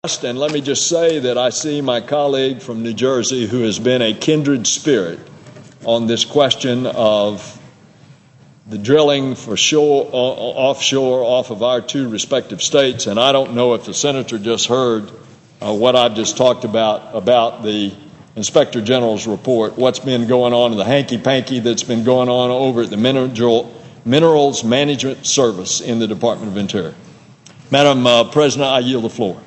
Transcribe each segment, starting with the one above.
And let me just say that I see my colleague from New Jersey, who has been a kindred spirit on this question of the drilling for offshore off of our two respective states. And I don't know if the senator just heard what I've just talked about the Inspector General's report, what's been going on in the hanky-panky that's been going on over at the Minerals Management Service in the Department of Interior. Madam President, I yield the floor.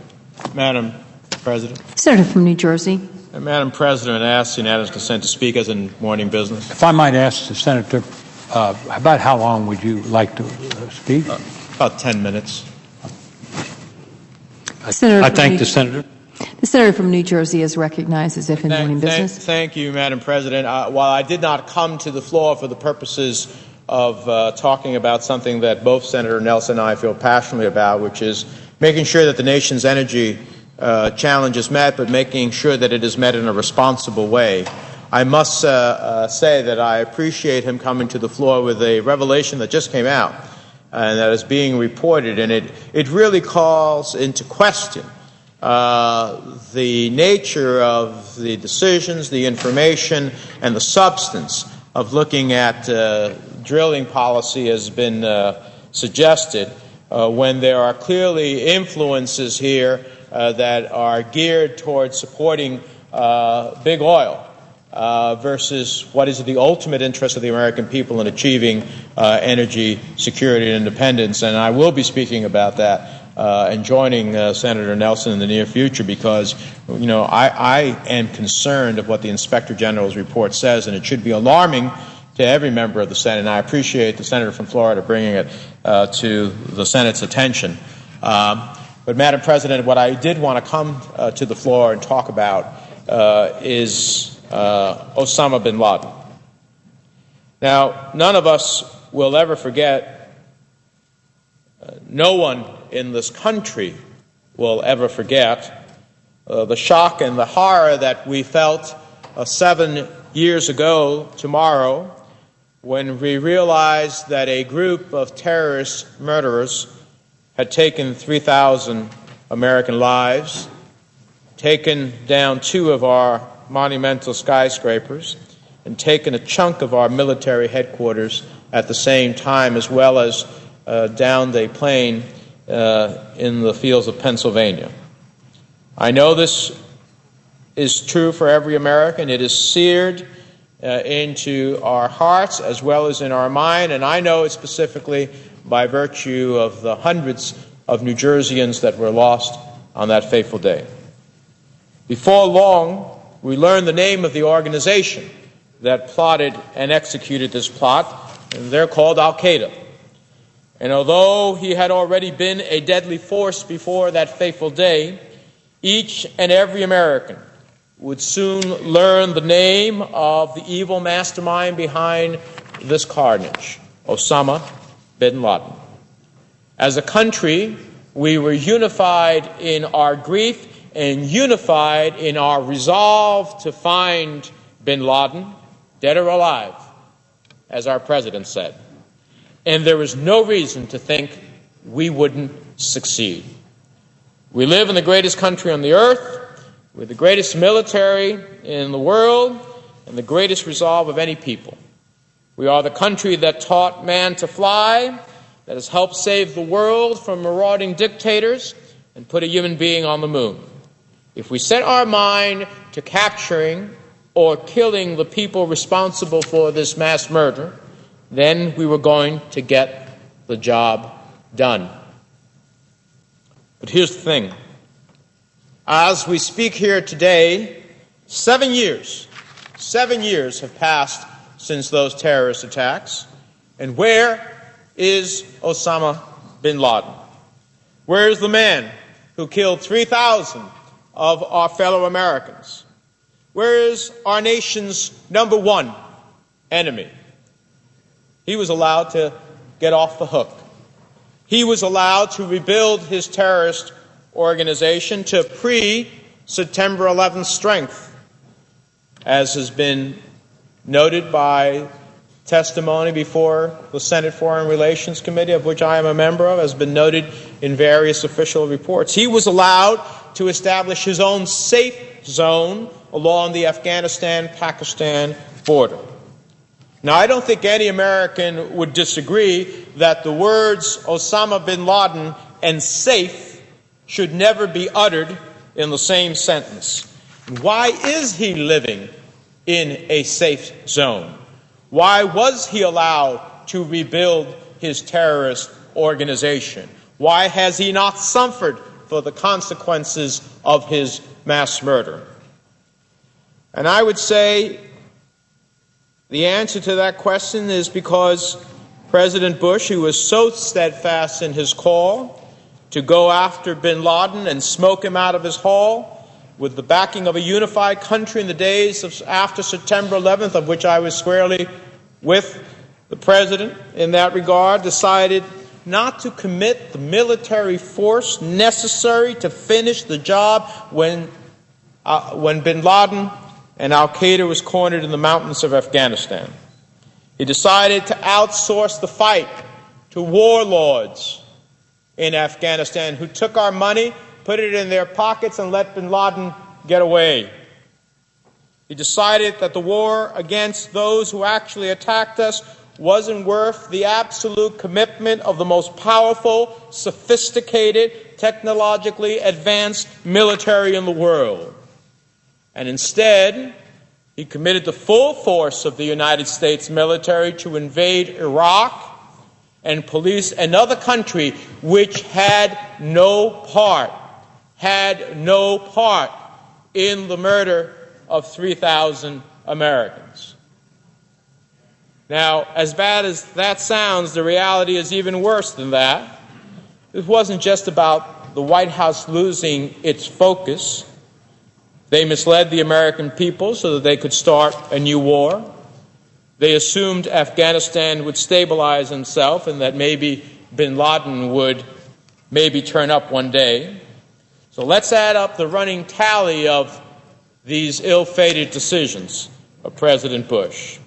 Madam President. Senator from New Jersey. Madam President, I ask unanimous consent to speak as in morning business. If I might ask the Senator, about how long would you like to speak? About 10 minutes. I thank the Senator. The Senator from New Jersey is recognized as if in morning business. Thank you, Madam President. While I did not come to the floor for the purposes of talking about something that both Senator Nelson and I feel passionately about, which is making sure that the nation's energy challenge is met, but making sure that it is met in a responsible way, I must say that I appreciate him coming to the floor with a revelation that just came out and that is being reported, and it really calls into question the nature of the decisions, the information, and the substance of looking at drilling policy has been suggested when there are clearly influences here that are geared towards supporting big oil versus what is the ultimate interest of the American people in achieving energy security and independence. And I will be speaking about that and joining Senator Nelson in the near future because, you know, I am concerned of what the Inspector General's report says, and it should be alarming to every member of the Senate. And I appreciate the Senator from Florida bringing it to the Senate's attention. But, Madam President, what I did want to come to the floor and talk about is Osama bin Laden. Now, none of us will ever forget, no one in this country will ever forget the shock and the horror that we felt 7 years ago tomorrow when we realized that a group of terrorist murderers had taken 3,000 American lives, taken down 2 of our monumental skyscrapers, and taken a chunk of our military headquarters at the same time, as well as downed a plane in the fields of Pennsylvania. I know this is true for every American. It is seared into our hearts as well as in our mind, and I know it specifically by virtue of the hundreds of New Jerseyans that were lost on that fateful day. Before long, we learned the name of the organization that plotted and executed this plot, and they're called Al-Qaeda. And although he had already been a deadly force before that fateful day, each and every American would soon learn the name of the evil mastermind behind this carnage, Osama bin Laden. As a country, we were unified in our grief and unified in our resolve to find bin Laden, dead or alive, as our president said. And there is no reason to think we wouldn't succeed. We live in the greatest country on the earth, with the greatest military in the world, and the greatest resolve of any people. We are the country that taught man to fly, that has helped save the world from marauding dictators, and put a human being on the moon. If we set our mind to capturing or killing the people responsible for this mass murder, then we were going to get the job done. But here's the thing. As we speak here today, 7 years have passed since those terrorist attacks. And where is Osama bin Laden? Where is the man who killed 3,000 of our fellow Americans? Where is our nation's #1 enemy? He was allowed to get off the hook. He was allowed to rebuild his terrorist organization to pre-September 11th strength, as has been noted by testimony before the Senate Foreign Relations Committee, of which I am a member of, has been noted in various official reports. He was allowed to establish his own safe zone along the Afghanistan-Pakistan border. Now, I don't think any American would disagree that the words Osama bin Laden and safe should never be uttered in the same sentence. Why is he living in a safe zone? Why was he allowed to rebuild his terrorist organization? Why has he not suffered for the consequences of his mass murder? And I would say the answer to that question is because President Bush, who was so steadfast in his call to go after bin Laden and smoke him out of his hall, with the backing of a unified country in the days after September 11th, of which I was squarely with the President in that regard, decided not to commit the military force necessary to finish the job when bin Laden and al-Qaeda was cornered in the mountains of Afghanistan. He decided to outsource the fight to warlords in Afghanistan who took our money, put it in their pockets, and let bin Laden get away. He decided that the war against those who actually attacked us wasn't worth the absolute commitment of the most powerful, sophisticated, technologically advanced military in the world. And instead, he committed the full force of the United States military to invade Iraq and police another country which had no part in the murder of 3,000 Americans. Now, as bad as that sounds, the reality is even worse than that. It wasn't just about the White House losing its focus. They misled the American people so that they could start a new war. They assumed Afghanistan would stabilize itself and that maybe bin Laden would maybe turn up one day. So let's add up the running tally of these ill-fated decisions of President Bush.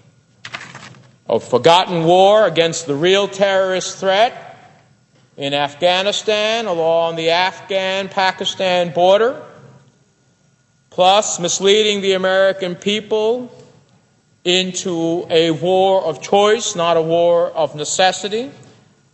A forgotten war against the real terrorist threat in Afghanistan along the Afghan-Pakistan border, plus misleading the American people into a war of choice, not a war of necessity,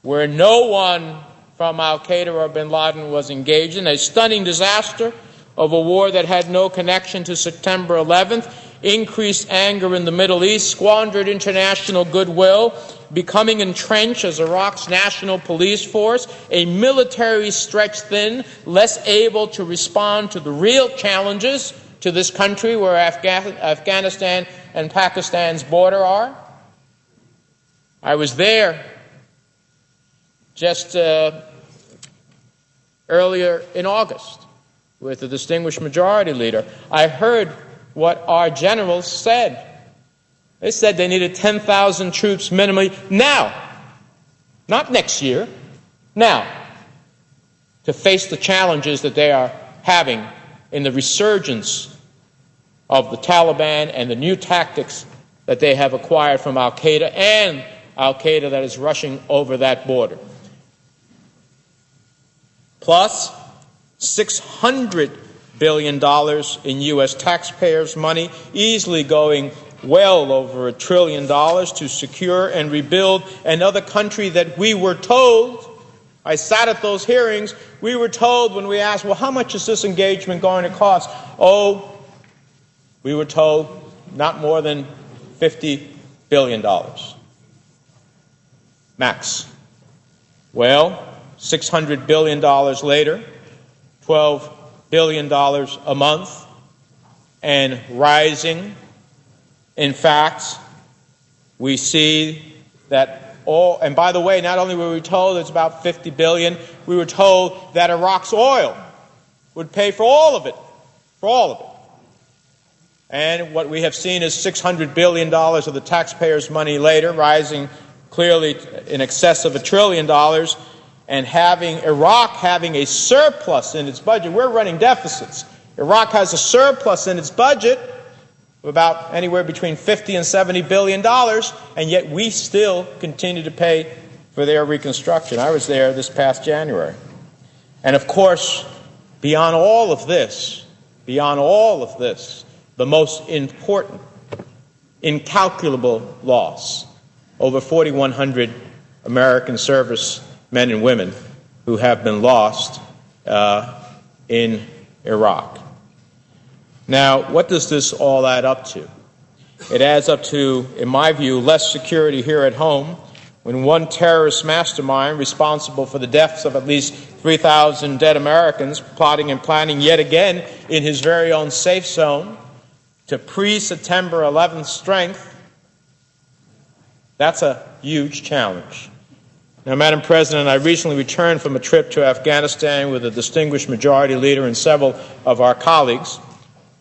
where no one from al-Qaeda or bin Laden was engaged in, a stunning disaster of a war that had no connection to September 11th, increased anger in the Middle East, squandered international goodwill, becoming entrenched as Iraq's national police force, a military stretched thin, less able to respond to the real challenges to this country where Afghanistan and Pakistan's border are. I was there just earlier in August with the distinguished majority leader. I heard what our generals said. They said they needed 10,000 troops minimally now, not next year, now, to face the challenges that they are having in the resurgence of the Taliban and the new tactics that they have acquired from al-Qaeda and al-Qaeda that is rushing over that border. Plus, $600 billion in U.S. taxpayers' money, easily going well over $1 trillion to secure and rebuild another country that we were told, I sat at those hearings, we were told when we asked, well, how much is this engagement going to cost? Oh, we were told not more than $50 billion. Max. Well, $600 billion later, $12 billion a month, and rising. In fact, we see that all, and by the way, not only were we told it's about $50 billion, we were told that Iraq's oil would pay for all of it, And what we have seen is $600 billion of the taxpayers' money later, rising clearly in excess of $1 trillion, and having Iraq having a surplus in its budget. We're running deficits. Iraq has a surplus in its budget of about anywhere between $50 and $70 billion, and yet we still continue to pay for their reconstruction. I was there this past January. And of course, beyond all of this, the most important, incalculable loss, over 4,100 American servicemen and women who have been lost in Iraq. Now, what does this all add up to? It adds up to, in my view, less security here at home when one terrorist mastermind responsible for the deaths of at least 3,000 dead Americans plotting and planning yet again in his very own safe zone to pre-September 11th strength. That's a huge challenge. Now, Madam President, I recently returned from a trip to Afghanistan with a distinguished majority leader and several of our colleagues.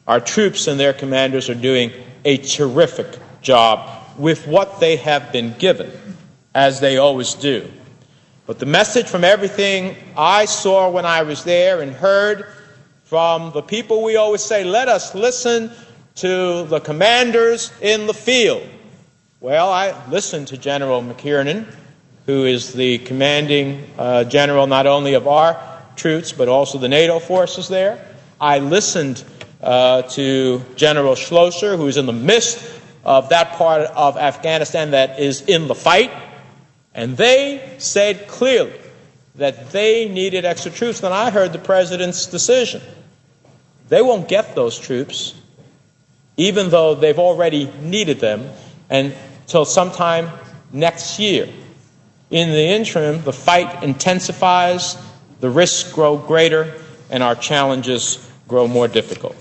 Our troops and their commanders are doing a terrific job with what they have been given, as they always do. But the message from everything I saw when I was there and heard from the people we always say, let us listen to the commanders in the field. Well, I listened to General McKiernan, who is the commanding general not only of our troops but also the NATO forces there. I listened to General Schlosser, who is in the midst of that part of Afghanistan that is in the fight, and they said clearly that they needed extra troops. Then I heard the President's decision. They won't get those troops, even though they've already needed them, until sometime next year. In the interim, the fight intensifies, the risks grow greater, and our challenges grow more difficult.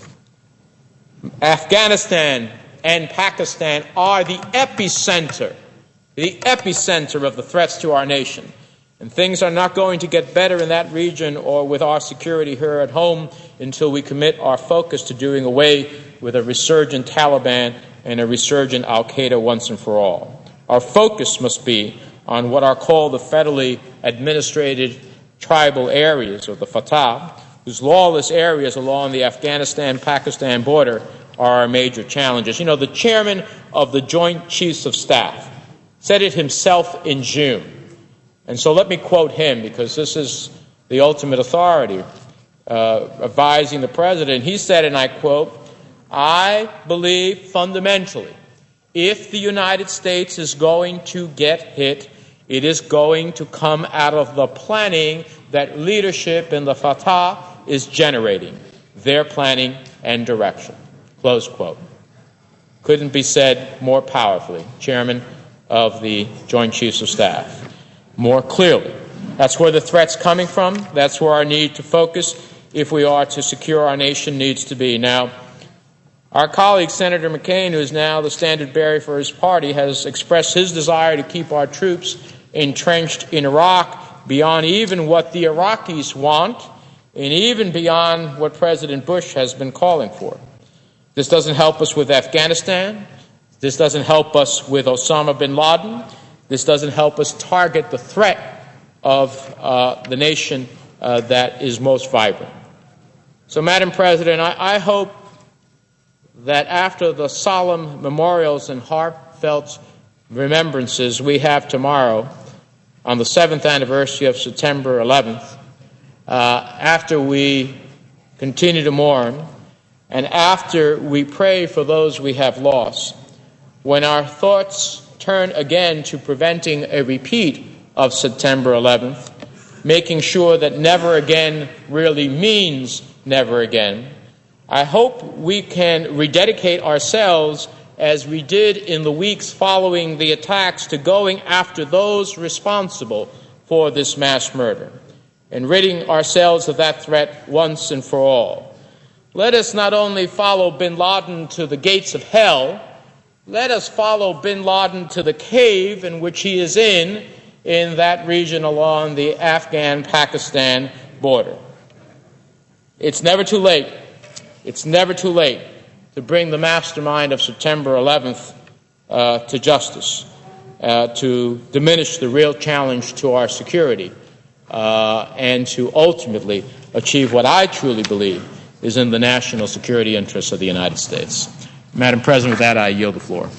Afghanistan and Pakistan are the epicenter of the threats to our nation. And things are not going to get better in that region or with our security here at home until we commit our focus to doing away with a resurgent Taliban and a resurgent al-Qaeda once and for all. Our focus must be on what are called the federally administrated tribal areas, or the Fatah, whose lawless areas along the Afghanistan-Pakistan border are our major challenges. You know, the chairman of the Joint Chiefs of Staff said it himself in June. And so let me quote him, because this is the ultimate authority advising the President. He said, and I quote, "I believe fundamentally if the United States is going to get hit, it is going to come out of the planning that leadership in the Fatah is generating, their planning and direction." Close quote. Couldn't be said more powerfully, Chairman of the Joint Chiefs of Staff. More clearly. That's where the threat's coming from. That's where our need to focus, if we are to secure our nation, needs to be. Now, our colleague, Senator McCain, who is now the standard bearer for his party, has expressed his desire to keep our troops entrenched in Iraq beyond even what the Iraqis want and even beyond what President Bush has been calling for. This doesn't help us with Afghanistan. This doesn't help us with Osama bin Laden. This doesn't help us target the threat of the nation that is most vibrant. So, Madam President, I hope that after the solemn memorials and heartfelt remembrances we have tomorrow on the 7th anniversary of September 11th, after we continue to mourn and after we pray for those we have lost, when our thoughts turn again to preventing a repeat of September 11th, making sure that never again really means never again, I hope we can rededicate ourselves, as we did in the weeks following the attacks, to going after those responsible for this mass murder and ridding ourselves of that threat once and for all. Let us not only follow bin Laden to the gates of hell, let us follow bin Laden to the cave in which he is in that region along the Afghan-Pakistan border. It's never too late. It's never too late to bring the mastermind of September 11th to justice, to diminish the real challenge to our security, and to ultimately achieve what I truly believe is in the national security interests of the United States. Madam President, with that, I yield the floor.